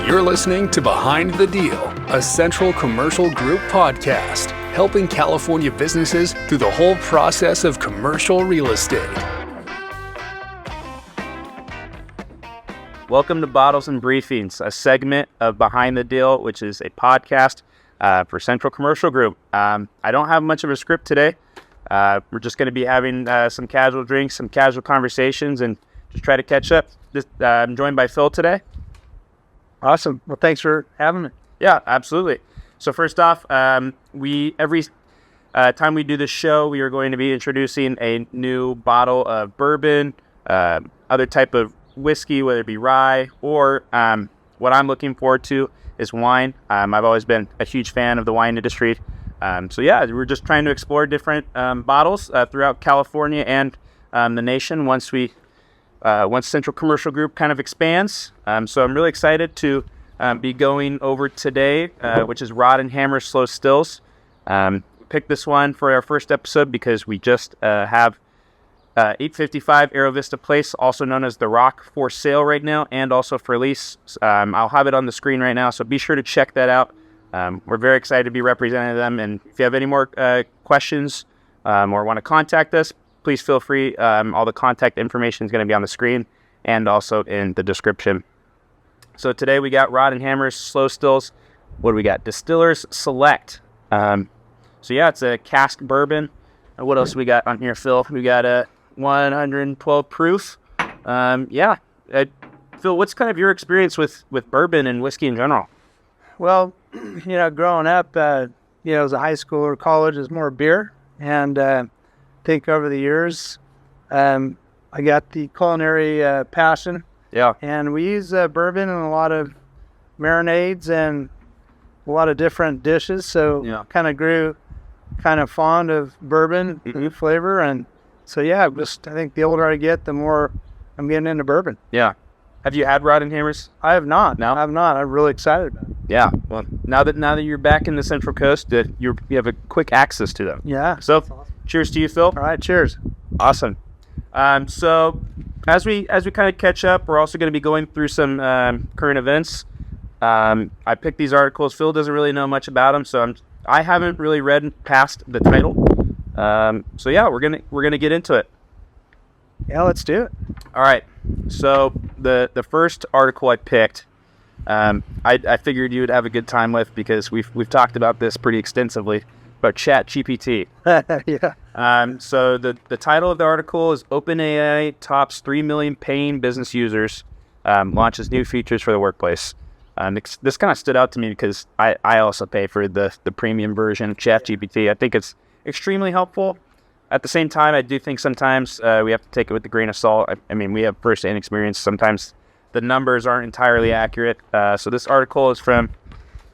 You're listening to Behind the Deal, a Central Commercial Group podcast, helping California businesses through the whole process of commercial real estate. Welcome to Bottles and Briefings, a segment of Behind the Deal, which is a podcast for Central Commercial Group. I don't have much of a script today. We're just going to be having some casual drinks, some casual conversations, and just try to catch up. I'm joined by Phil today. Awesome. Well, thanks for having me. Yeah, absolutely. So first off, every time we do this show, we are going to be introducing a new bottle of bourbon, other type of whiskey, whether it be rye, or what I'm looking forward to is wine. I've always been a huge fan of the wine industry. So yeah, we're just trying to explore different bottles throughout California and the nation once Central Commercial Group kind of expands. So I'm really excited to be going over today, which is Rod and Hammer Slow Stills. We picked this one for our first episode because we just have 855 Aero Vista Place, also known as The Rock, for sale right now and also for lease. I'll have it on the screen right now, so be sure to check that out. We're very excited to be representing them, and if you have any more questions or want to contact us, please feel free. All the contact information is going to be on the screen and also in the description. So today we got Rod and Hammer Slow Stills. What do we got? Distillers Select. So yeah, it's a cask bourbon. What else we got on here, Phil? We got a 112 proof. Phil, what's kind of your experience with bourbon and whiskey in general? Well, growing up, as a high school or college, is more beer. And I think over the years, I got the culinary passion. Yeah. And we use bourbon in a lot of marinades and a lot of different dishes. So kind of grew kind of fond of bourbon flavor. And so, I think the older I get, the more I'm getting into bourbon. Yeah. Have you had Rod and Hammers? I have not. No? I have not. I'm really excited about it. Yeah. Well, now that you're back in the Central Coast, you have a quick access to them. Yeah. So, awesome. Cheers to you, Phil. All right. Cheers. Awesome. So as we kind of catch up, we're also going to be going through some current events. I picked these articles. Phil doesn't really know much about them, so I haven't really read past the title. So yeah, we're gonna get into it. Yeah, let's do it. All right. So the first article I picked, I figured you would have a good time with because we've talked about this pretty extensively about ChatGPT. Yeah. So the title of the article is OpenAI tops 3 million paying business users, launches new features for the workplace. This kind of stood out to me because I also pay for the premium version of ChatGPT. I think it's extremely helpful. At the same time, I do think sometimes we have to take it with a grain of salt. I mean, we have first-hand experience. Sometimes the numbers aren't entirely accurate. So this article is from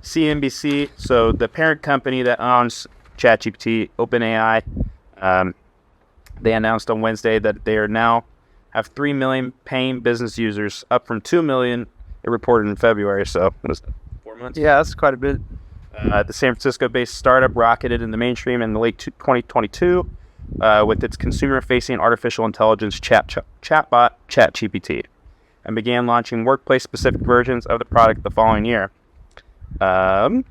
CNBC. So the parent company that owns ChatGPT, OpenAI, they announced on Wednesday that they are now have 3 million paying business users, up from 2 million it reported in February. So what is it, 4 months? Yeah, that's quite a bit. The San Francisco-based startup rocketed in the mainstream in the late 2022 with its consumer-facing artificial intelligence chatbot, ChatGPT, and began launching workplace-specific versions of the product the following year. The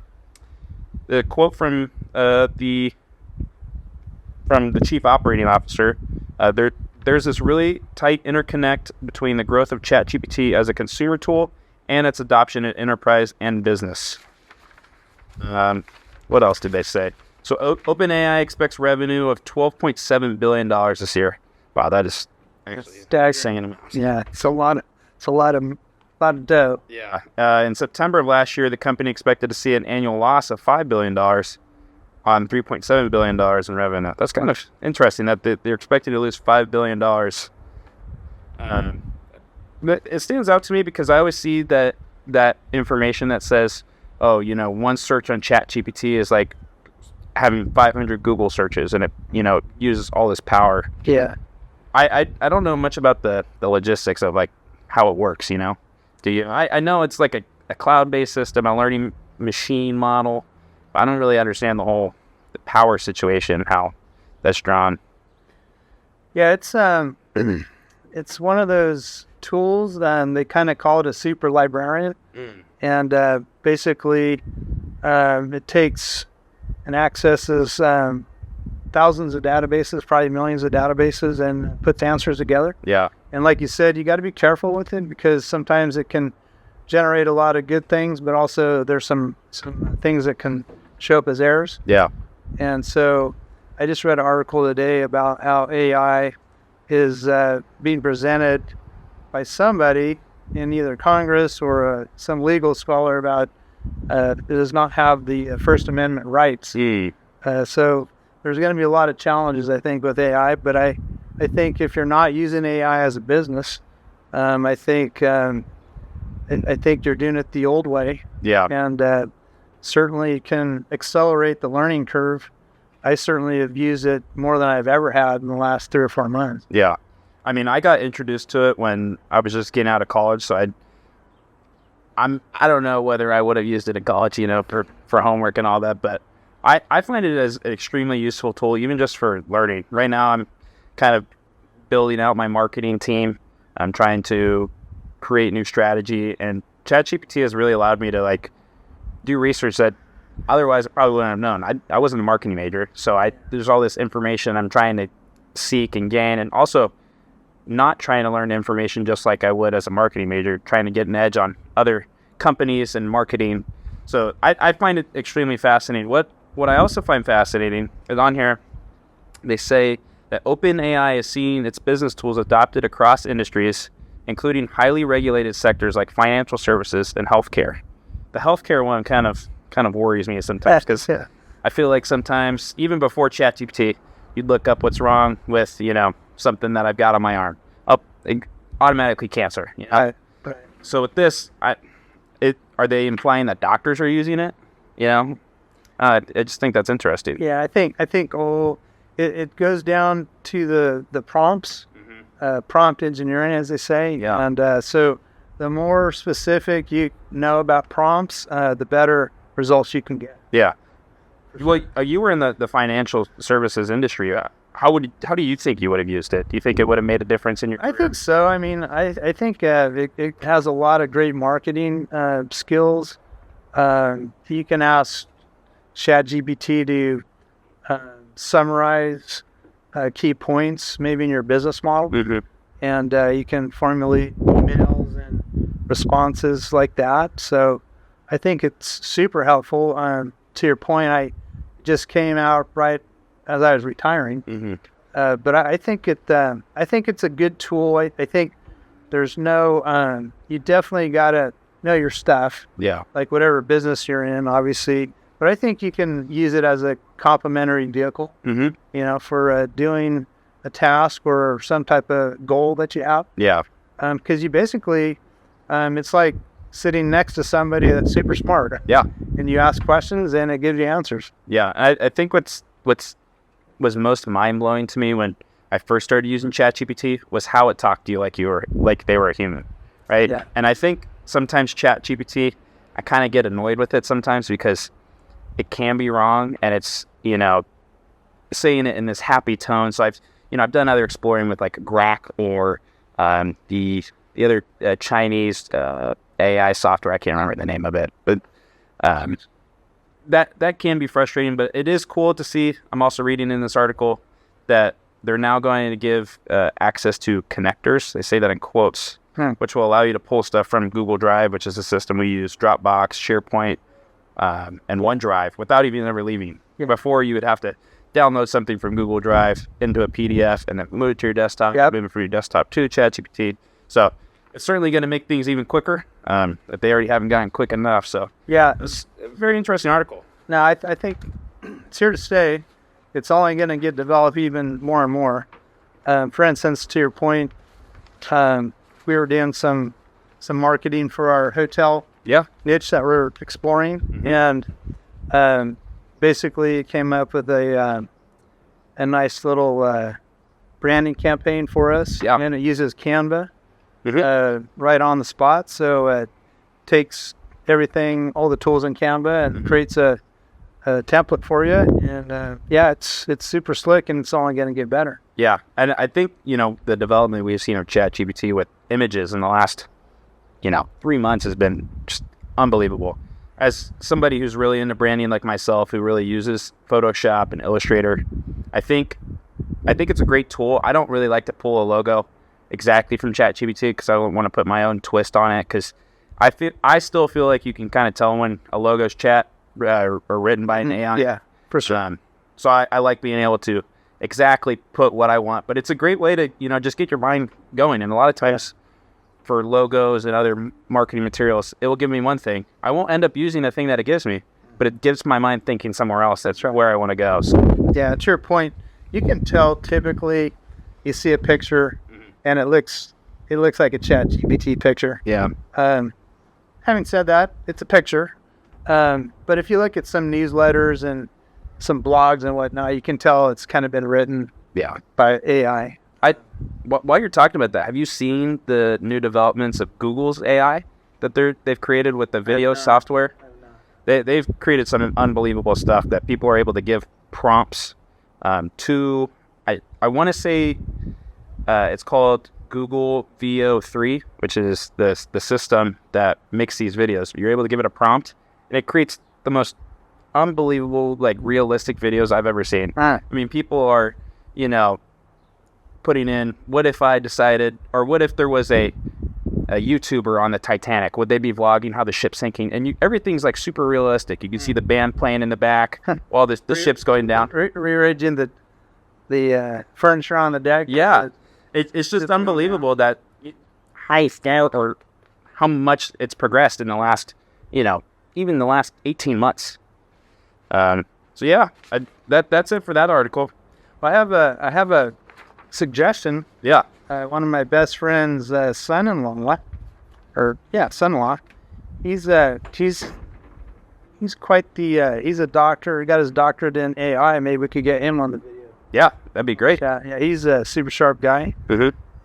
quote from the chief operating officer, there's this really tight interconnect between the growth of ChatGPT as a consumer tool and its adoption in enterprise and business. What else did they say? So OpenAI expects revenue of $12.7 billion this year. Wow, that is staggering. Yeah, it's a lot of dough. Yeah. In September of last year, the company expected to see an annual loss of $5 billion on $3.7 billion in revenue. That's kind of interesting that they're expecting to lose $5 billion. It stands out to me because I always see that information that says, one search on ChatGPT is like having 500 Google searches, and it uses all this power. Yeah. I don't know much about the logistics of like how it works. Do you? I know it's like a cloud-based system, a learning machine model. But I don't really understand the power situation, how that's drawn. Yeah, it's it's one of those tools. They kind of call it a super librarian, and basically it takes and accesses thousands of databases, probably millions of databases, and puts answers together. Yeah. And like you said, you got to be careful with it because sometimes it can generate a lot of good things, but also there's some things that can show up as errors. Yeah. And so I just read an article today about how AI is being presented by somebody in either Congress or some legal scholar about it does not have the First Amendment rights. So there's going to be a lot of challenges, I think, with AI. But I think if you're not using AI as a business, I think you're doing it the old way. Yeah. And certainly can accelerate the learning curve. I certainly have used it more than I've ever had in the last 3 or 4 months. Yeah. I mean, I got introduced to it when I was just getting out of college, so I don't know whether I would have used it in college, for homework and all that, but I find it as an extremely useful tool, even just for learning. Right now, I'm kind of building out my marketing team. I'm trying to create new strategy, and ChatGPT has really allowed me to do research that otherwise I probably wouldn't have known. I wasn't a marketing major, so there's all this information I'm trying to seek and gain, and also not trying to learn information just like I would as a marketing major, trying to get an edge on other companies and marketing. So I find it extremely fascinating. What I also find fascinating is on here, they say that OpenAI is seeing its business tools adopted across industries, including highly regulated sectors like financial services and healthcare. The healthcare one kind of worries me sometimes because I feel like sometimes, even before ChatGPT, you'd look up what's wrong with, something that I've got on my arm. Automatically cancer. So with this, are they implying that doctors are using it? I just think that's interesting. Yeah, I think it goes down to the prompts, prompt engineering, as they say. Yeah. And so the more specific you know about prompts, the better results you can get. Yeah. Well, you were in the financial services industry. How do you think you would have used it? Do you think it would have made a difference in your career? I think so. I mean, I think it has a lot of great marketing skills. You can ask ChatGPT to summarize key points maybe in your business model. Mm-hmm. And you can formulate emails and responses like that. So I think it's super helpful. To your point, I just came out right as I was retiring. Mm-hmm. But I think it's a good tool. I think there's no, you definitely got to know your stuff. Yeah. Like whatever business you're in, obviously. But I think you can use it as a complementary vehicle, for doing a task or some type of goal that you have. Yeah. Because you basically, it's like sitting next to somebody that's super smart. Yeah. And you ask questions and it gives you answers. Yeah. I think what's was most mind-blowing to me when I first started using ChatGPT was how it talked to you like they were a human, right? Yeah. And I think sometimes ChatGPT, I kind of get annoyed with it sometimes because it can be wrong, and it's saying it in this happy tone. So I've done other exploring with Grok or the other Chinese AI software. I can't remember the name of it, but that can be frustrating, but it is cool to see. I'm also reading in this article that they're now going to give access to connectors. They say that in quotes, which will allow you to pull stuff from Google Drive, which is a system we use, Dropbox, SharePoint, and OneDrive without even ever leaving. Before, you would have to download something from Google Drive into a PDF and then move it to your desktop, move it from your desktop to ChatGPT. So it's certainly going to make things even quicker. If they already haven't gotten quick enough. So yeah, it's a very interesting article. No, I think it's here to stay. It's only going to get developed even more and more. For instance, to your point, we were doing some marketing for our hotel niche that we're exploring, and basically came up with a nice little branding campaign for us, and it uses Canva. Right on the spot, so it takes everything, all the tools in Canva, and creates a template for you. And it's super slick, and it's only going to get better. Yeah, and I think, the development we've seen of ChatGPT with images in the last, 3 months has been just unbelievable. As somebody who's really into branding like myself, who really uses Photoshop and Illustrator, I think it's a great tool. I don't really like to pull a logo exactly from ChatGPT because I don't want to put my own twist on it, because I still feel like you can kind of tell when a logo's or written by an AI. Yeah, for sure. So I like being able to exactly put what I want, but it's a great way to, just get your mind going. And a lot of times for logos and other marketing materials, it will give me one thing. I won't end up using the thing that it gives me, but it gives my mind thinking somewhere else. That's where I want to go. So. Yeah, to your point, you can tell typically you see a picture and it looks like a ChatGPT picture. Yeah. Having said that, it's a picture. But if you look at some newsletters and some blogs and whatnot, you can tell it's kind of been written by AI. While you're talking about that, have you seen the new developments of Google's AI that they've created with the video software? They've created some unbelievable stuff that people are able to give prompts to. I want to say it's called Google VO3, which is the system that makes these videos. You're able to give it a prompt, and it creates the most unbelievable, realistic videos I've ever seen. I mean, people are, putting in, what if I decided, or what if there was a YouTuber on the Titanic? Would they be vlogging how the ship's sinking? And everything's super realistic. You can see the band playing in the back while the ship's going down. Rearranging the furniture on the deck. Yeah, it's just unbelievable that high scale or how much it's progressed in the last, even the last 18 months. So yeah, that's it for that article. Well, I have a suggestion. Yeah. One of my best friend's son-in-law, he's quite the he's a doctor. He got his doctorate in AI. Maybe we could get him on the video. Yeah, that'd be great. Yeah, he's a super sharp guy,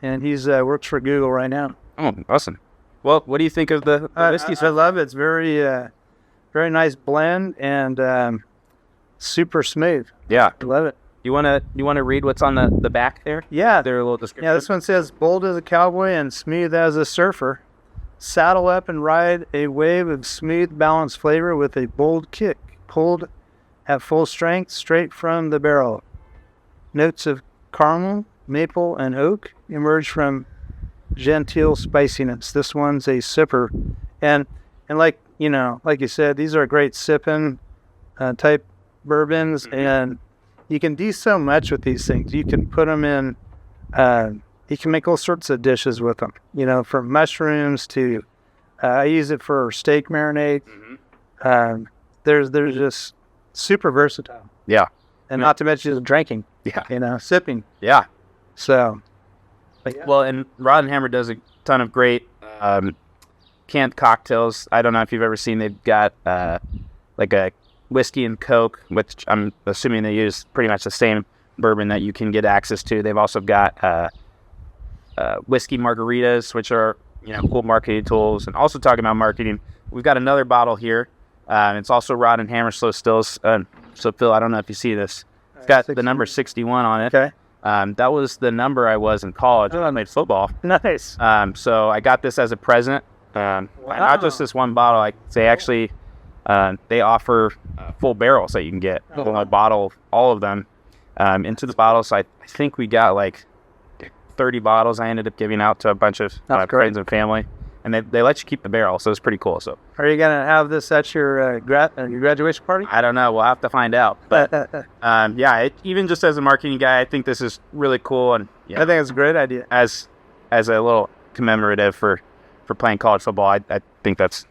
and he's works for Google right now. Oh, awesome. Well, what do you think of the whiskey? I love it. It's very very nice blend and super smooth. Yeah, I love it. You wanna read what's on the back there? Yeah, there a little description. Yeah, this one says, "Bold as a cowboy and smooth as a surfer. Saddle up and ride a wave of smooth, balanced flavor with a bold kick, pulled at full strength straight from the barrel. Notes of caramel, maple, and oak emerge from genteel spiciness. This one's a sipper, and like you said, these are great sipping type bourbons, and you can do so much with these things. You can put them in. You can make all sorts of dishes with them. From mushrooms to. I use it for steak marinade. There's just super versatile. Yeah, and not to mention drinking. Yeah, sipping. Yeah. So. Well, and Rod and Hammer does a ton of great canned cocktails. I don't know if you've ever seen. They've got a whiskey and Coke, which I'm assuming they use pretty much the same bourbon that you can get access to. They've also got whiskey margaritas, which are cool marketing tools. And also talking about marketing, we've got another bottle here. It's also Rod and Hammer Slow Stills. So Phil, I don't know if you see this. It's got the number 61 on it. Okay. That was the number I was in college when I played football. Nice. So I got this as a present. Not just this one bottle. They actually they offer full barrels that you can get. A bottle, all of them, into the bottle. So I think we got 30 bottles. I ended up giving out to a bunch of friends and family, and they let you keep the barrel. So it's pretty cool. So are you gonna have this at your graduation party? I don't know. We'll have to find out. But even just as a marketing guy, I think this is really cool, and I think it's a great idea as a little commemorative for playing college football. I think it's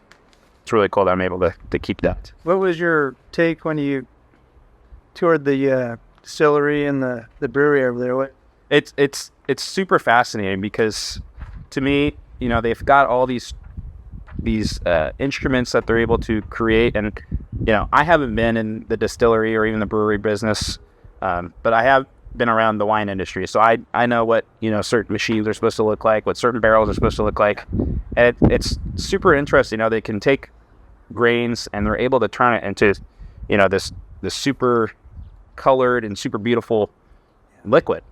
really cool that I'm able to keep that. What was your take when you toured the distillery and the brewery over there? It's super fascinating because to me, they've got all these instruments that they're able to create, and I haven't been in the distillery or even the brewery business, but I have been around the wine industry, so I know what certain machines are supposed to look like, what certain barrels are supposed to look like, and it's super interesting how they can take grains and they're able to turn it into this super colored and super beautiful liquid.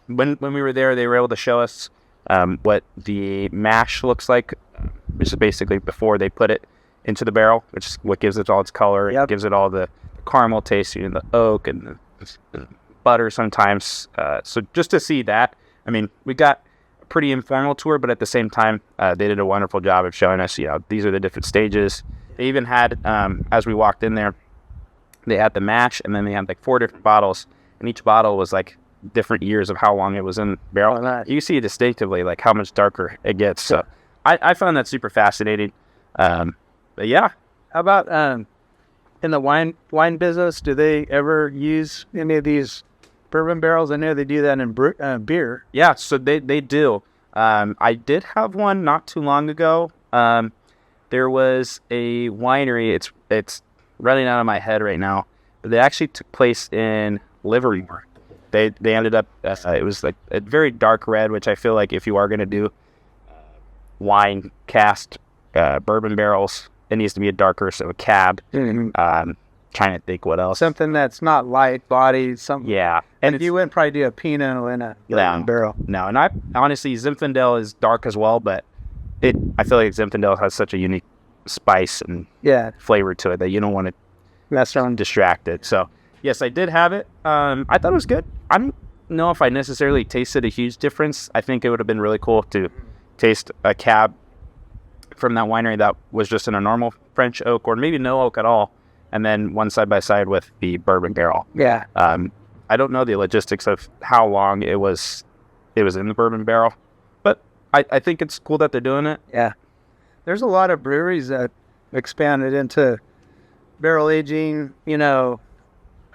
When we were there, they were able to show us what the mash looks like, which is basically before they put it into the barrel, which is what gives it all its color. It gives it all the caramel taste, and the oak and the butter sometimes. So just to see that, I mean, we got a pretty informal tour, but at the same time, they did a wonderful job of showing us, these are the different stages. They even had, as we walked in there, they had the mash, and then they had like 4 different bottles, and each bottle was like different years of how long it was in the barrel. You see distinctively like how much darker it gets. So I found that super fascinating. But yeah. How about in the wine business? Do they ever use any of these bourbon barrels? I know they do that in beer. Yeah, so they do. I did have one not too long ago. There was a winery. It's running out of my head right now. But they actually took place in Livermore. They ended up. It was like a very dark red, which I feel like if you are going to do wine cast bourbon barrels, it needs to be a darker, so a cab. Trying to think what else. Something that's not light body. Something. Yeah, and you wouldn't probably do a Pinot in a barrel. No, and I honestly, Zinfandel is dark as well, but I feel like Zinfandel has such a unique spice and flavor to it that you don't want to mess around, distracted. So yes, I did have it. I thought it was good. I don't know if I necessarily tasted a huge difference. I think it would have been really cool to taste a cab from that winery that was just in a normal French oak, or maybe no oak at all, and then one side by side with the bourbon barrel. Yeah. I don't know the logistics of how long it was in the bourbon barrel, but I think it's cool that they're doing it. Yeah. There's a lot of breweries that expanded into barrel aging,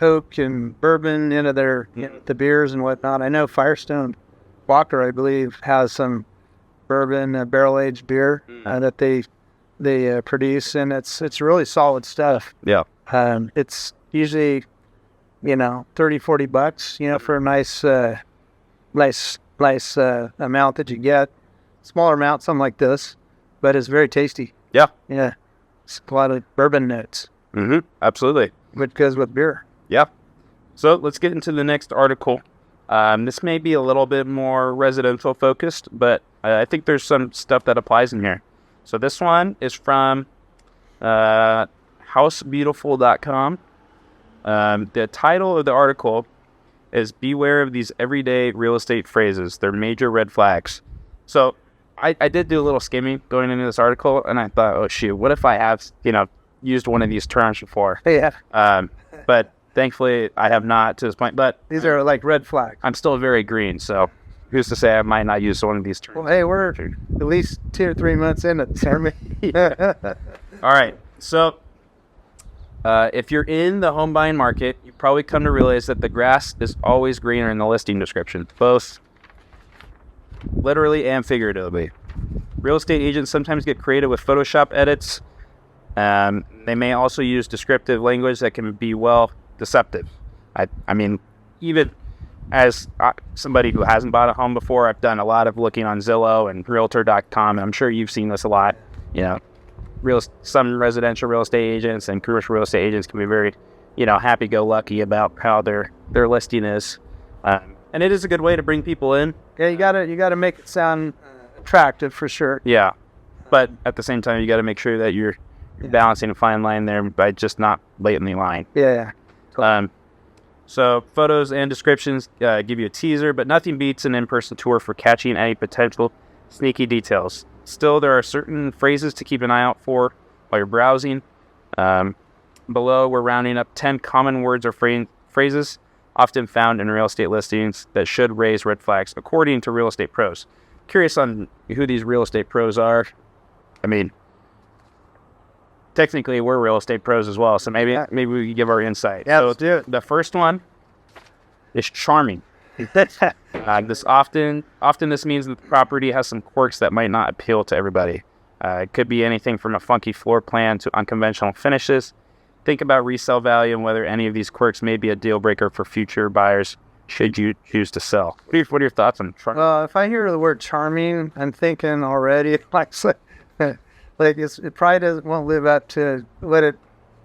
oak and bourbon into the beers and whatnot. I know Firestone Walker, I believe, has some bourbon barrel aged beer that they produce, and it's really solid stuff. Yeah. It's usually $30-$40 for a nice amount that you get. Smaller amount, something like this, but it's very tasty. Yeah. It's a lot of bourbon notes. Absolutely. Which goes with beer. Yeah. So let's get into the next article. This may be a little bit more residential focused, but I think there's some stuff that applies in here. So this one is from housebeautiful.com. The title of the article is "Beware of These Everyday Real Estate Phrases. They're Major Red Flags." So I did do a little skimming going into this article, and I thought, oh shoot, what if I have used one of these terms before? Yeah. But thankfully I have not to this point. But these are like red flags. I'm still very green, so who's to say I might not use one of these terms? Well, hey, we're at least 2 or 3 months into the term. All right. So if you're in the home buying market, you probably come to realize that the grass is always greener in the listing description, both literally and figuratively. Real estate agents sometimes get creative with Photoshop edits. They may also use descriptive language that can be deceptive. I mean, even as somebody who hasn't bought a home before, I've done a lot of looking on Zillow and Realtor.com, and I'm sure you've seen this a lot. Some residential real estate agents and commercial real estate agents can be very, happy-go-lucky about how their listing is, and it is a good way to bring people in. Yeah, you gotta make it sound attractive for sure. Yeah, but at the same time, you got to make sure that you're balancing a fine line there by just not blatantly lying. Yeah. So photos and descriptions give you a teaser, but nothing beats an in-person tour for catching any potential sneaky details. Still, there are certain phrases to keep an eye out for while you're browsing. Below, we're rounding up 10 common words or phrases often found in real estate listings that should raise red flags, according to real estate pros. Curious on who these real estate pros are. I mean, technically, we're real estate pros as well, so maybe we can give our insight. Yeah, so let's do it. The first one is charming. This often this means that the property has some quirks that might not appeal to everybody. It could be anything from a funky floor plan to unconventional finishes. Think about resale value and whether any of these quirks may be a deal breaker for future buyers should you choose to sell. What are your thoughts on charming? Well, if I hear the word charming, I'm thinking already it probably won't live up to what it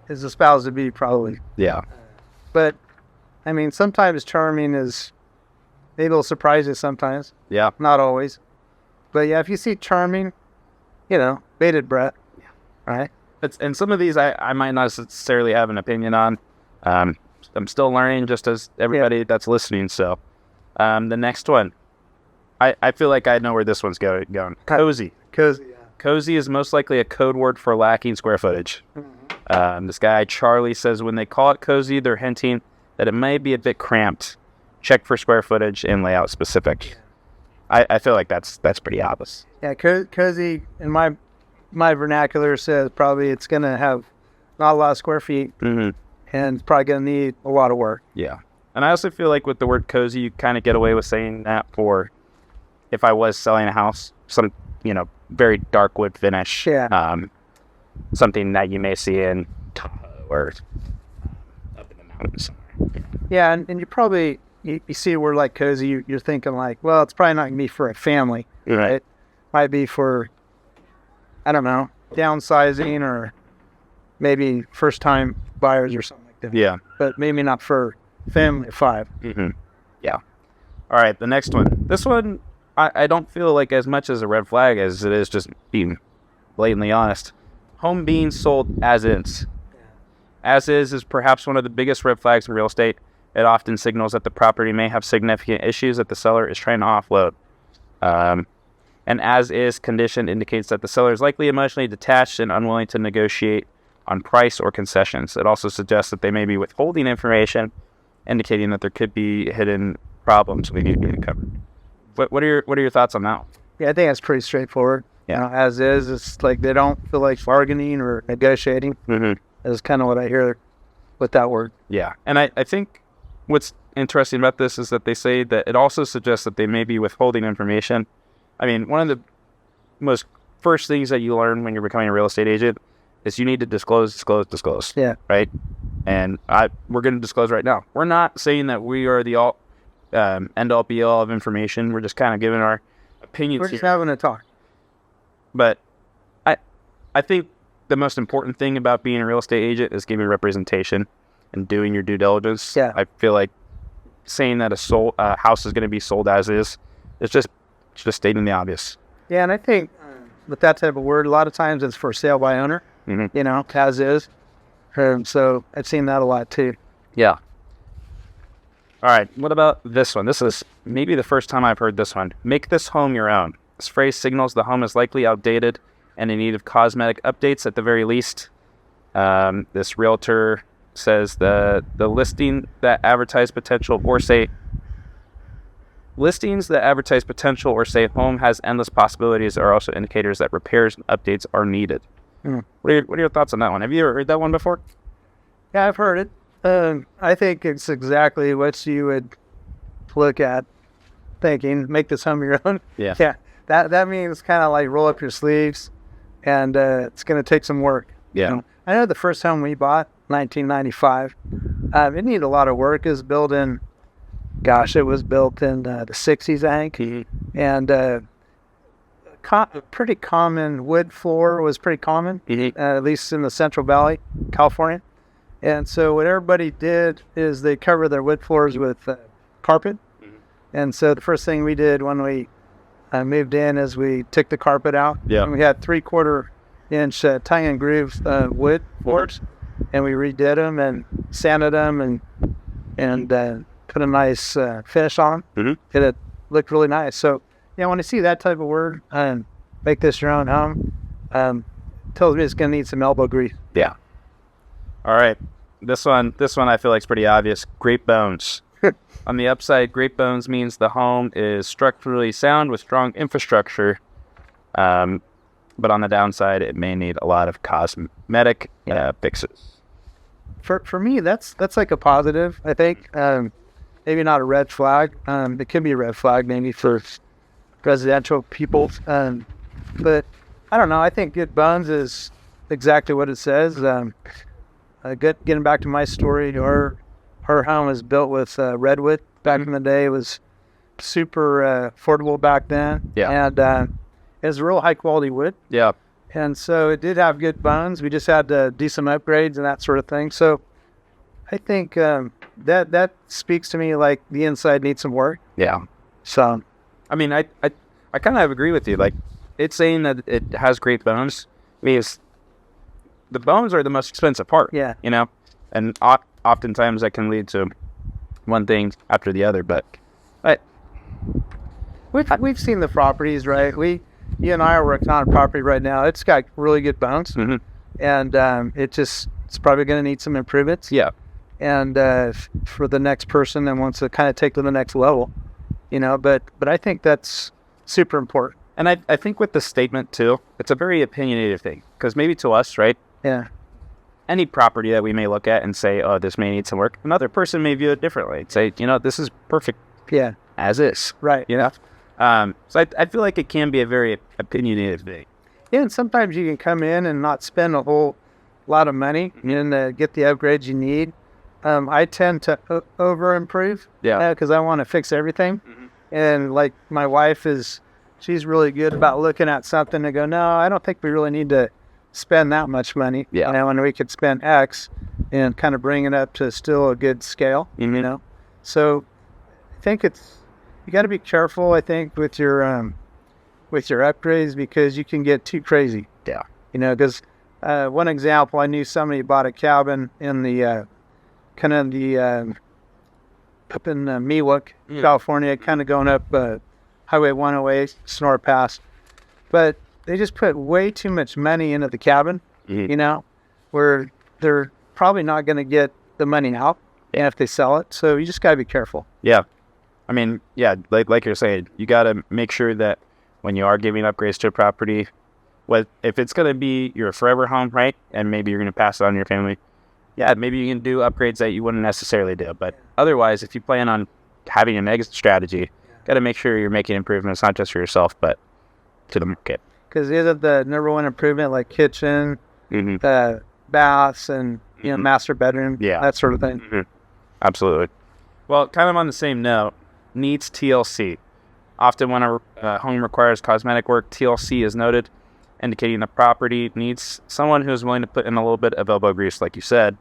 is espoused to be, probably. Yeah. But I mean, sometimes charming is maybe it'll surprise you sometimes. Yeah. Not always. But yeah, if you see charming, bated breath. Yeah. Right? And some of these I might not necessarily have an opinion on. I'm still learning, just as everybody that's listening. So the next one, I feel like I know where this one's going. Cozy. Cozy, yeah. Cozy is most likely a code word for lacking square footage. Mm-hmm. This guy, Charlie, says when they call it cozy, they're hinting that it may be a bit cramped. Check for square footage and layout specific. Yeah. I feel like that's pretty obvious. Yeah, cozy in my vernacular says probably it's going to have not a lot of square feet, and it's probably going to need a lot of work. Yeah. And I also feel like with the word cozy, you kind of get away with saying that for if I was selling a house, some, very dark wood finish, something that you may see in Tahoe or up in the mountains somewhere. Yeah, and you probably, you see a word like cozy, you're thinking like, well, it's probably not going to be for a family. Right. It might be for, I don't know, downsizing or maybe first-time buyers or something like that. Yeah. But maybe not for family of 5. Mm-hmm. Yeah. All right, the next one. This one, I don't feel like as much as a red flag as it is just being blatantly honest. Home being sold as is. As is perhaps one of the biggest red flags in real estate. It often signals that the property may have significant issues that the seller is trying to offload. An as-is condition indicates that the seller is likely emotionally detached and unwilling to negotiate on price or concessions. It also suggests that they may be withholding information, indicating that there could be hidden problems we need to be covered. What are your thoughts on that? Yeah, I think that's pretty straightforward. Yeah. As is, it's like they don't feel like bargaining or negotiating. Is kind of what I hear with that word. Yeah, and I think what's interesting about this is that they say that it also suggests that they may be withholding information. I mean, one of the most first things that you learn when you're becoming a real estate agent is you need to disclose. Yeah. Right? And we're going to disclose right now. We're not saying that we are the end-all, be-all of information. We're just kind of giving our opinions. We're just having a talk. But I think the most important thing about being a real estate agent is giving representation and doing your due diligence. Yeah. I feel like saying that a house is going to be sold as is, it's just stating the obvious. Yeah, and I think with that type of word, a lot of times it's for sale by owner, as is. So I've seen that a lot too. Yeah. All right, what about this one? This is maybe the first time I've heard this one. Make this home your own. This phrase signals the home is likely outdated and in need of cosmetic updates at the very least. This realtor says the listing that advertise potential or say listings that advertise potential or say home has endless possibilities are also indicators that repairs and updates are needed. What are your thoughts on that one? Have you ever heard that one before? Yeah, I've heard it. I think it's exactly what you would look at thinking, make this home your own. Yeah. Yeah. That means kind of like roll up your sleeves, and it's going to take some work. Yeah. I know the first home we bought, 1995, it needed a lot of work. It was built in, it was built in the 60s, I think. And pretty common wood floor was pretty common, at least in the Central Valley, California. And so what everybody did is they covered their wood floors with carpet. And so the first thing we did when we moved in is we took the carpet out. Yeah. And we had 3/4-inch tongue and groove wood floors, and we redid them and sanded them and put a nice finish on them. And it looked really nice. So when I see that type of word, make this your own home, tells me it's going to need some elbow grease. Yeah. All right. This one I feel like is pretty obvious. Great bones. On the upside, great bones means the home is structurally sound with strong infrastructure. But on the downside, it may need a lot of cosmetic fixes. For me, that's like a positive, I think. Maybe not a red flag. It could be a red flag maybe for residential people. But I don't know. I think good bones is exactly what it says. Getting back to my story, her home was built with redwood back in the day. It was super affordable back then. Yeah. And it was real high quality wood. Yeah. And so it did have good bones. We just had to do some upgrades and that sort of thing. So I think that speaks to me like the inside needs some work. Yeah. So, I mean, I kind of agree with you. Like, it's saying that it has great bones means the bones are the most expensive part. Yeah. You know, and oftentimes that can lead to one thing after the other. But we've seen the properties, right? You and I are working on a property right now. It's got really good bones, mm-hmm. and it's probably going to need some improvements. Yeah. And for the next person that wants to kind of take to the next level, you know. But I think that's super important. And I think with the statement too, it's a very opinionated thing because maybe to us, right? Yeah. Any property that we may look at and say, oh, this may need some work, another person may view it differently. Say, you know, this is perfect. Yeah. As is. Right. You know? So I feel like it can be a very opinionated thing. Yeah, and sometimes you can come in and not spend a whole lot of money and get the upgrades you need. I tend to over improve. Yeah. Because I want to fix everything. Mm-hmm. And like my wife she's really good about looking at something and go, no, I don't think we really need to spend that much money. Yeah. You know, and we could spend X and kind of bring it up to still a good scale, mm-hmm. you know? So I think you got to be careful, I think, with your upgrades because you can get too crazy. Yeah. You know, because one example, I knew somebody bought a cabin in the up in Miwok, California, kind of going up Highway 108, Sonora Pass. But they just put way too much money into the cabin, you know, where they're probably not going to get the money out if they sell it. So you just got to be careful. Yeah. I mean, yeah, like you're saying, you got to make sure that when you are giving upgrades to a property, if it's going to be your forever home, right, and maybe you're going to pass it on to your family, yeah, maybe you can do upgrades that you wouldn't necessarily do. But otherwise, if you plan on having an exit strategy, got to make sure you're making improvements, not just for yourself, but to the market. Because isn't the number one improvement like kitchen, baths, and you know, master bedroom, that sort of thing? Mm-hmm. Absolutely. Well, kind of on the same note, needs TLC. Often when a home requires cosmetic work, TLC is noted, indicating the property needs someone who is willing to put in a little bit of elbow grease, like you said.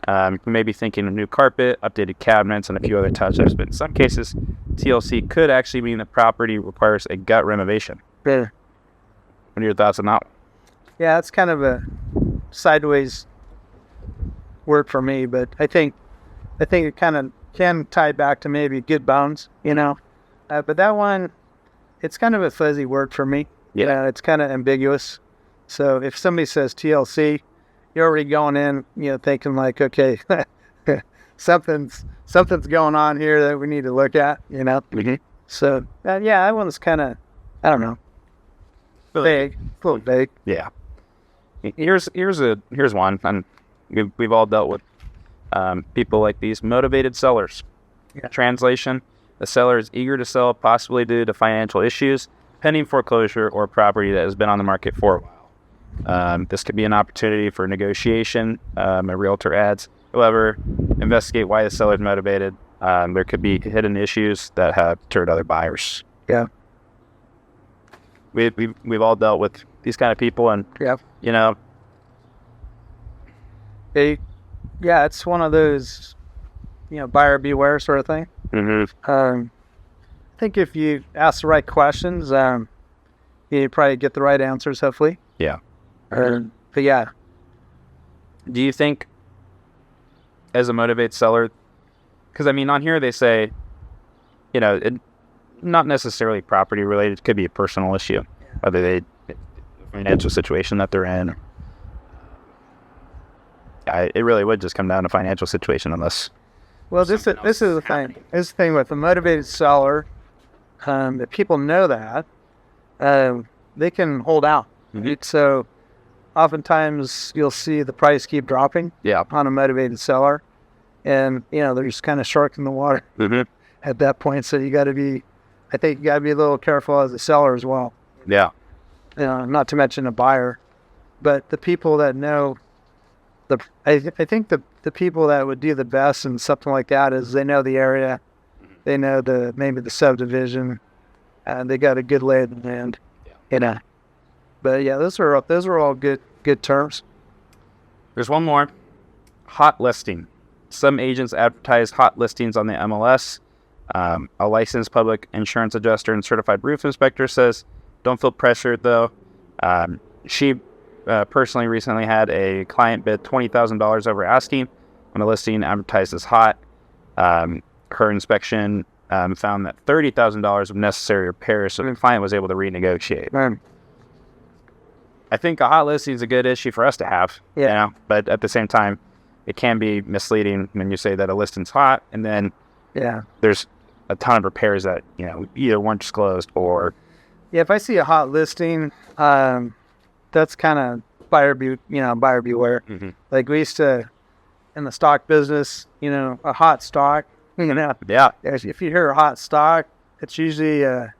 You may be thinking of new carpet, updated cabinets, and a few other touch-ups, but in some cases, TLC could actually mean the property requires a gut renovation. Yeah. What are your thoughts on that? Yeah, it's kind of a sideways word for me, but I think it kind of can tie back to maybe good bones, you know. But that one, it's kind of a fuzzy word for me. Yeah. It's kind of ambiguous. So if somebody says TLC, you're already going in, you know, thinking like, okay, something's going on here that we need to look at, you know. Mm-hmm. So yeah, that one's kind of, I don't know, vague, a little vague. Yeah. Here's one, and we've all dealt with people like these motivated sellers. Yeah. Translation: the seller is eager to sell, possibly due to financial issues, pending foreclosure, or property that has been on the market for a while. This could be an opportunity for negotiation. A realtor adds, however, investigate why the seller is motivated. There could be hidden issues that have deterred other buyers. Yeah. We've all dealt with these kind of people, and you know, it's one of those, you know, buyer beware sort of thing. Mm-hmm. I think if you ask the right questions, you probably get the right answers, hopefully. Yeah. But yeah. Do you think, as a motivated seller, because I mean, on here they say, you know, not necessarily property related, it could be a personal issue, whether the financial situation that they're in. It really would just come down to financial situation unless. Well, this is the thing. This is the thing with the motivated seller. If people know that, they can hold out. Mm-hmm. So, oftentimes you'll see the price keep dropping. Yeah. On a motivated seller, and you know they're just kind of sharking the water at that point. So I think you got to be a little careful as a seller as well. Yeah. Not to mention a buyer, but the people that know. I think the people that would do the best in something like that is they know the area, they know maybe the subdivision, and they got a good lay of the land, you know. But yeah, those are all good terms. There's one more, hot listing. Some agents advertise hot listings on the MLS. A licensed public insurance adjuster and certified roof inspector says, don't feel pressured though. She personally recently had a client bid $20,000 over asking on a listing advertised as hot. Her inspection found that $30,000 of necessary repairs, so the client was able to renegotiate. I think a hot listing is a good issue for us to have, you know, but at the same time, it can be misleading when you say that a listing's hot and then there's a ton of repairs that, you know, either weren't disclosed or... Yeah, if I see a hot listing, that's kind of buyer beware. Like we used to, in the stock business, you know, a hot stock, you know. Yeah. If you hear a hot stock, it's usually the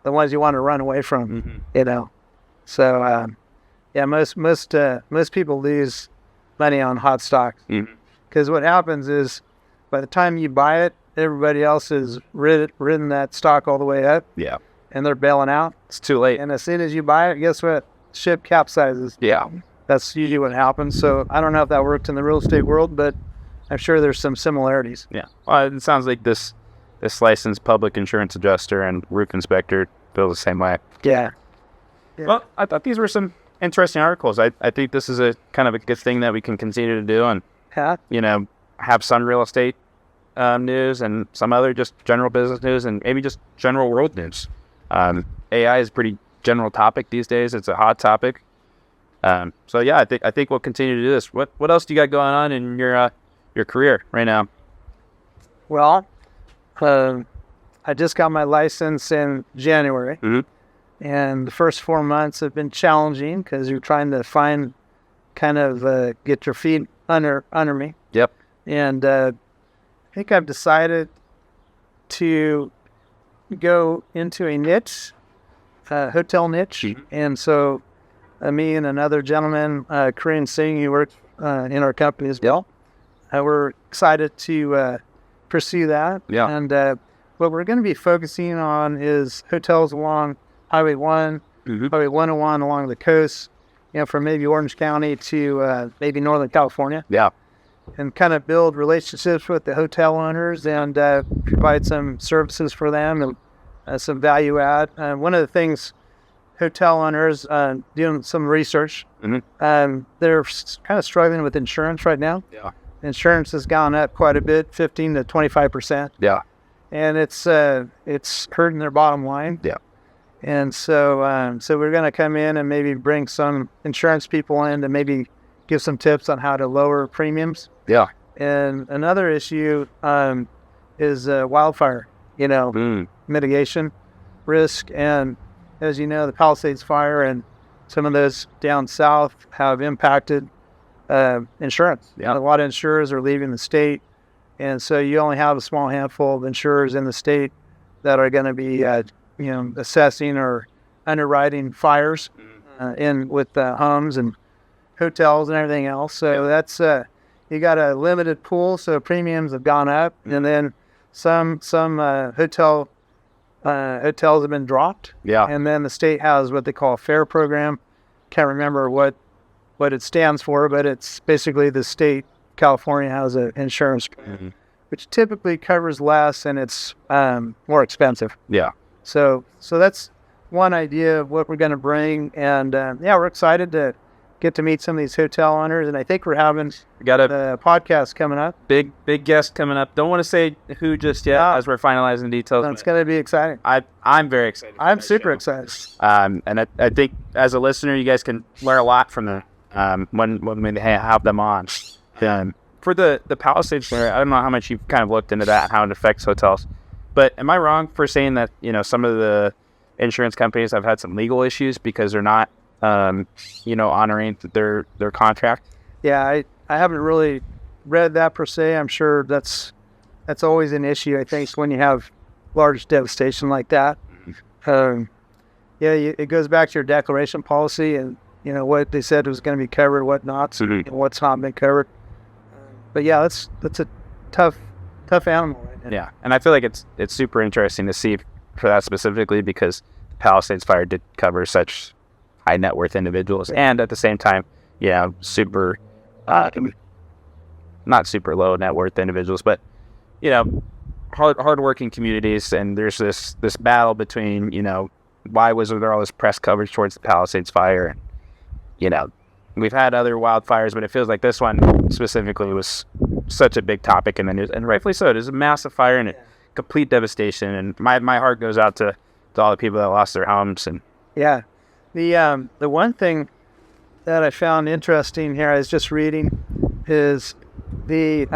ones you want to run away from, you know. So, most people lose money on hot stocks because what happens is by the time you buy it, everybody else has ridden that stock all the way up. Yeah. And they're bailing out. It's too late. And as soon as you buy it, guess what? Ship capsizes. Yeah. That's usually what happens. So I don't know if that worked in the real estate world, but I'm sure there's some similarities. Yeah. Well, it sounds like this licensed public insurance adjuster and roof inspector feel the same way. Yeah. Well, I thought these were some interesting articles. I think this is a kind of a good thing that we can continue to do and, you know, have some real estate news and some other just general business news and maybe just general world news. AI is a pretty general topic these days. It's a hot topic. So yeah, I think we'll continue to do this. What else do you got going on in your career right now? Well, I just got my license in January, and the first 4 months have been challenging because you're trying to find kind of get your feet under me. Yep. And I think I've decided to go into a niche, hotel niche. And so me and another gentleman, Korean Singh, who works in our company as well, we're excited to pursue that. Yeah. And what we're going to be focusing on is hotels along Highway 1, Highway 101 along the coast, you know, from maybe Orange County to maybe Northern California. Yeah. And kind of build relationships with the hotel owners and provide some services for them and some value add. One of the things hotel owners doing some research, they're kind of struggling with insurance right now. Yeah. Insurance has gone up quite a bit, 15 to 25%. Yeah. And it's hurting their bottom line. Yeah. And so we're going to come in and maybe bring some insurance people in to maybe give some tips on how to lower premiums. Yeah. And another issue is wildfire, you know, mitigation risk. And as you know, the Palisades fire and some of those down south have impacted insurance. Yeah. A lot of insurers are leaving the state. And so you only have a small handful of insurers in the state that are going to be, assessing or underwriting fires in with homes and hotels and everything else. So that's you got a limited pool, so premiums have gone up, and then some hotels have been dropped. Yeah. And then the state has what they call a FAIR program. Can't remember what it stands for, but it's basically the state. California has an insurance plan, which typically covers less and it's more expensive. Yeah. So that's one idea of what we're going to bring, and we're excited to get to meet some of these hotel owners, and I think we're having a podcast coming up. Big guest coming up. Don't want to say who just yet as we're finalizing details. It's going to be exciting. I'm very excited. I'm super excited. And I think as a listener, you guys can learn a lot from them when we have them on. For the Palisades fire, I don't know how much you've kind of looked into that, how it affects hotels. But am I wrong for saying that, you know, some of the insurance companies have had some legal issues because they're not, honoring their contract? Yeah, I haven't really read that per se. I'm sure that's always an issue, I think, when you have large devastation like that. It goes back to your declaration policy and, you know, what they said was going to be covered, what not, and what's not been covered. But yeah, that's a tough animal. Right? Yeah, and I feel like it's super interesting to see for that specifically because the Palisades fire did cover such high net worth individuals, and at the same time, super, not super low net worth individuals, but hardworking communities, and there's this battle between, why was there all this press coverage towards the Palisades fire? We've had other wildfires, but it feels like this one specifically was such a big topic in the news, and rightfully so. It is a massive fire and complete devastation, and my heart goes out to all the people that lost their homes. And the one thing that I found interesting here, I was just reading, is the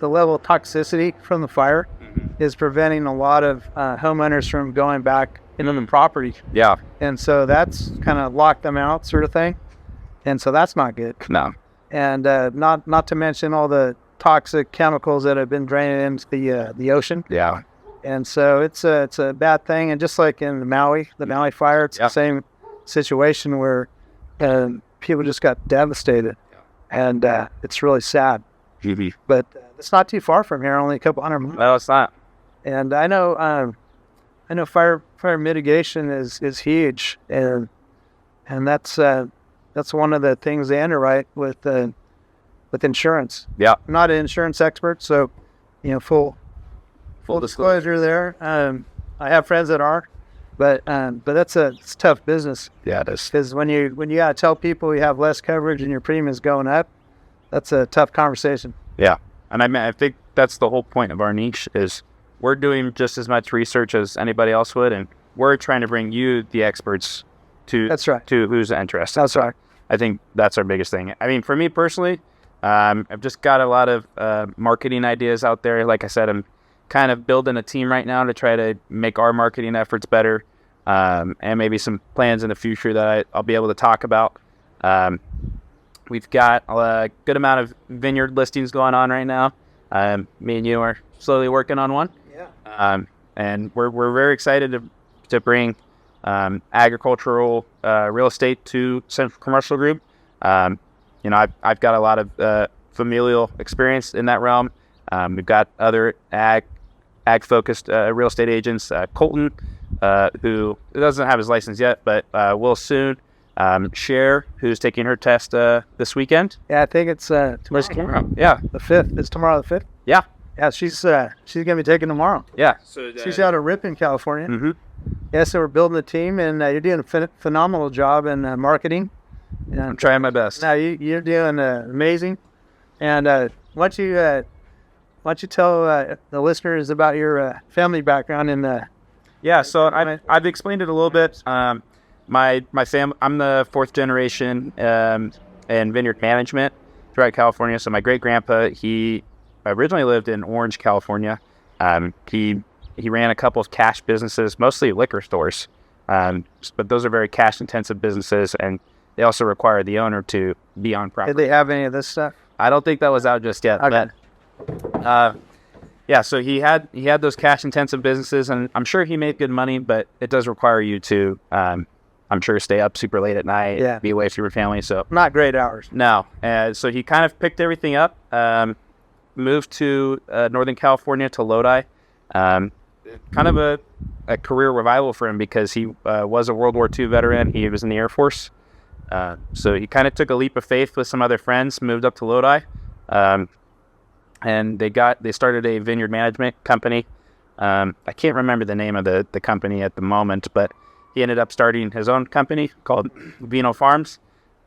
level of toxicity from the fire is preventing a lot of homeowners from going back into the property. Yeah. And so that's kind of locked them out, sort of thing. And so that's not good. No. And not to mention all the toxic chemicals that have been draining into the ocean. Yeah. And so it's a bad thing. And just like in the Maui fire, it's the same situation where people just got devastated. And it's really sad. But it's not too far from here, only a couple hundred miles. No, it's not. And I know fire mitigation is huge, and that's one of the things they underwrite with insurance. Yeah. I'm not an insurance expert, so full disclosure there. I have friends that are, but it's tough business. Yeah, it is. Because when you gotta tell people you have less coverage and your premium is going up, that's a tough conversation. Yeah, and I think that's the whole point of our niche is we're doing just as much research as anybody else would, and we're trying to bring you the experts to who's interested. That's right. I think that's our biggest thing. I mean, for me personally, I've just got a lot of marketing ideas out there. Like I said, I'm kind of building a team right now to try to make our marketing efforts better, and maybe some plans in the future that I'll be able to talk about. We've got a good amount of vineyard listings going on right now. Me and you are slowly working on one. Yeah. And we're very excited to bring agricultural real estate to Central Commercial Group. I've got a lot of familial experience in that realm. We've got other ag focused real estate agents. Colton, who doesn't have his license yet, but will soon. Cher, who's taking her test this weekend. Yeah, I think it's tomorrow. Yeah, the 5th. It's tomorrow the 5th. Yeah. Yeah, she's gonna be taking tomorrow. Yeah. So she's out of Ripon, California. Mm-hmm. Yeah, so we're building a team, and you're doing a phenomenal job in marketing. I'm trying my best. No, you're doing amazing. And why don't you tell the listeners about your family background and Yeah, so I've explained it a little bit. My family, I'm the 4th generation in vineyard management throughout California. So my great grandpa, he originally lived in Orange, California. He ran a couple of cash businesses, mostly liquor stores, but those are very cash intensive businesses, and they also require the owner to be on property. Did they have any of this stuff? I don't think that was out just yet. Okay. But yeah, so he had those cash intensive businesses, and I'm sure he made good money, but it does require you to I'm sure stay up super late at night, be away from your family. So not great hours. No. So he kind of picked everything up, moved to Northern California to Lodi. Kind of a career revival for him because he was a World War II veteran. He was in the Air Force. So he kind of took a leap of faith with some other friends, moved up to Lodi. And they started a vineyard management company. I can't remember the name of the company at the moment, but he ended up starting his own company called Vino Farms,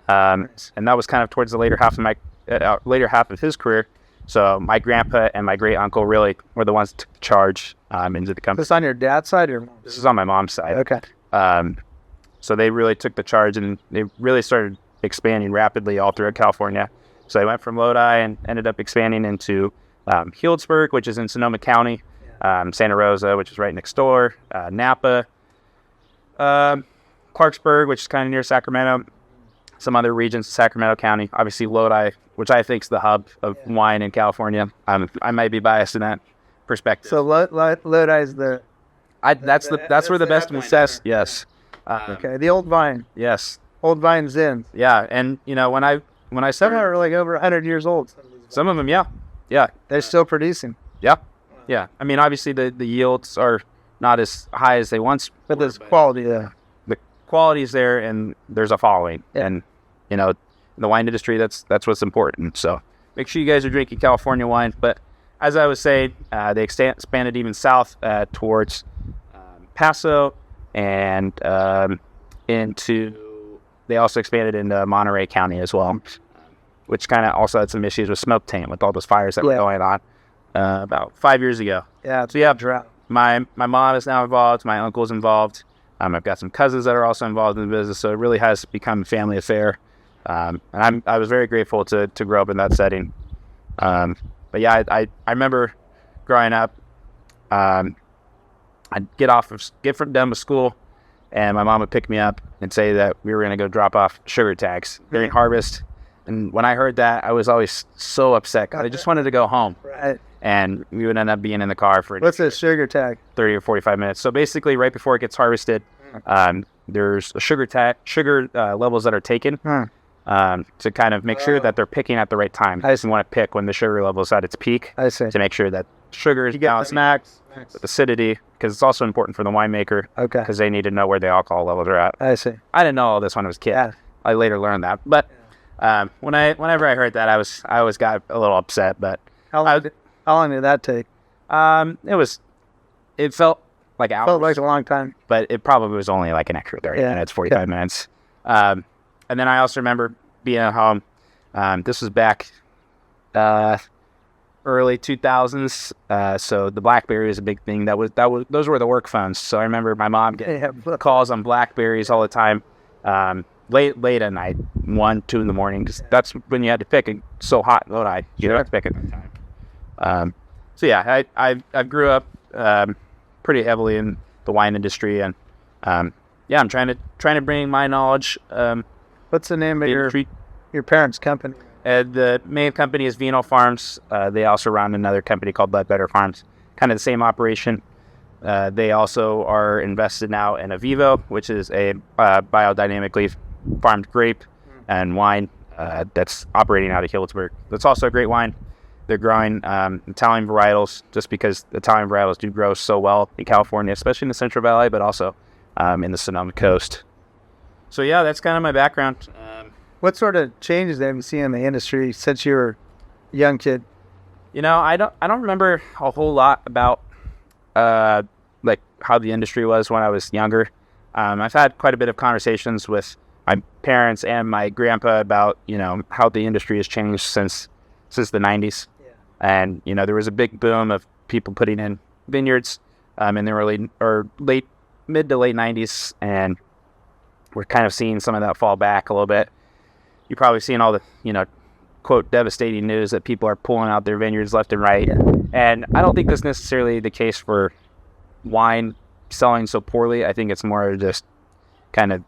and that was kind of towards the later half of his career. So my grandpa and my great uncle really were the ones that took charge into the company. Is this on your dad's side or? This is on my mom's side. Okay. So they really took the charge, and they really started expanding rapidly all throughout California. So they went from Lodi and ended up expanding into Healdsburg, which is in Sonoma County, Santa Rosa, which is right next door, Napa, Clarksburg, which is kind of near Sacramento, some other regions of Sacramento County, obviously Lodi, which I think is the hub of wine in California. I might be biased in that perspective. So Lodi is the... That's where the best wine is. Yes. Okay, the Old Vine. Yes. Old Vine's in. Yeah, and when I Some started, are like over 100 years old. some of them, yeah, They're still producing. yeah. I mean, obviously the yields are not as high as they once, But there's quality there. the quality's there, and there's a following, and in the wine industry, that's what's important. So make sure you guys are drinking California wine. But as I was saying, they expanded even south towards Paso and they also expanded into Monterey County as well, which kind of also had some issues with smoke taint with all those fires that were going on about 5 years ago. Yeah. So yeah, my mom is now involved. My uncle's involved. I've got some cousins that are also involved in the business. So it really has become a family affair. And I was very grateful to grow up in that setting. But yeah, I remember growing up, I'd get done with school, and my mom would pick me up and say that we were going to go drop off sugar tags during harvest. And when I heard that, I was always so upset. I just wanted to go home. Right. And we would end up being in the car for what's a sugar tag? 30 or 45 minutes. So basically, right before it gets harvested, there's a sugar levels that are taken to kind of make sure that they're picking at the right time. I just want to pick when the sugar level is at its peak. I see. To make sure that sugar is balanced with acidity, because it's also important for the winemaker. Okay. Because they need to know where the alcohol levels are at. I see. I didn't know all this when I was a kid. Yeah. I later learned that, but whenever I heard that, I always got a little upset. But how long did that take? It felt like hours. Felt like a long time. But it probably was only like an extra 30 minutes, 45 minutes. And then I also remember being at home. This was back early 2000s. So the BlackBerry was a big thing. Those were the work phones. So I remember my mom getting calls on BlackBerries all the time. Late at night, 1, 2 in the morning. Cause that's when you had to pick. It's so hot in Lodi, you don't have to pick at that time. So yeah, I grew up pretty heavily in the wine industry, and I'm trying to bring my knowledge. What's the name of your parents' company? The main company is Vino Farms. They also run another company called Better Farms, kind of the same operation. They also are invested now in Avivo, which is a biodynamically farmed grape and wine that's operating out of Healdsburg. That's also a great wine. They're growing Italian varietals, just because Italian varietals do grow so well in California, especially in the Central Valley, but also in the Sonoma Coast. So yeah, that's kind of my background. What sort of changes have you seen in the industry since you were a young kid? I don't remember a whole lot about like how the industry was when I was younger. I've had quite a bit of conversations with my parents and my grandpa about how the industry has changed since the 90s. And there was a big boom of people putting in vineyards in the mid to late 90s, and we're kind of seeing some of that fall back a little bit. You've probably seen all the quote devastating news that people are pulling out their vineyards left and right. And I don't think that's necessarily the case for wine selling so poorly. I think it's more just kind of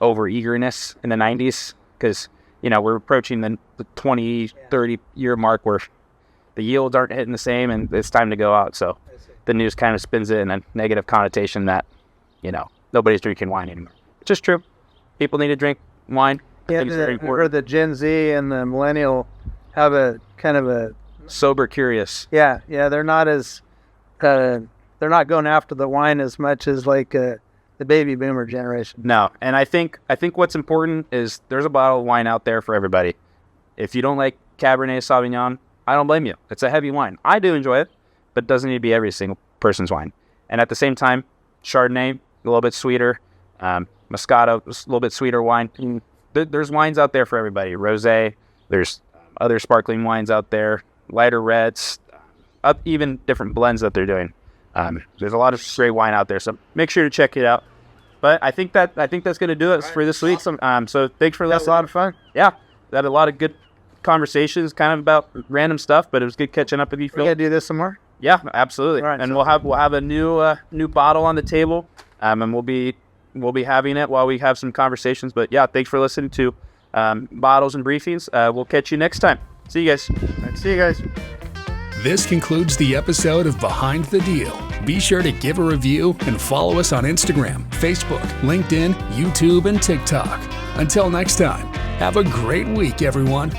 over eagerness in the 90s, because we're approaching the 20-30 year mark where the yields aren't hitting the same, and it's time to go out. So the news kind of spins it in a negative connotation that nobody's drinking wine anymore, which is true. People need to drink wine. Yeah, or the Gen Z and the millennial have a kind of a sober curious. Yeah, they're not going after the wine as much as like the baby boomer generation. No, and I think what's important is there's a bottle of wine out there for everybody. If you don't like Cabernet Sauvignon, I don't blame you. It's a heavy wine. I do enjoy it, but it doesn't need to be every single person's wine. And at the same time, Chardonnay, a little bit sweeter, Moscato, a little bit sweeter wine. There's wines out there for everybody. Rosé, there's other sparkling wines out there, lighter reds, even different blends that they're doing. There's a lot of great wine out there, so make sure to check it out. But I think that's going to do it for this week. So thanks for listening. That's a lot of fun. Yeah, had a lot of good conversations, kind of about random stuff, but it was good catching up with you, Phil. We gotta do this some more. Yeah, absolutely. Right, and we'll have a new bottle on the table, and we'll be having it while we have some conversations. But yeah, thanks for listening to Bottles and Briefings. We'll catch you next time. See you guys. Right, see you guys. This concludes the episode of Behind the Deal. Be sure to give a review and follow us on Instagram, Facebook, LinkedIn, YouTube, and TikTok. Until next time, have a great week, everyone.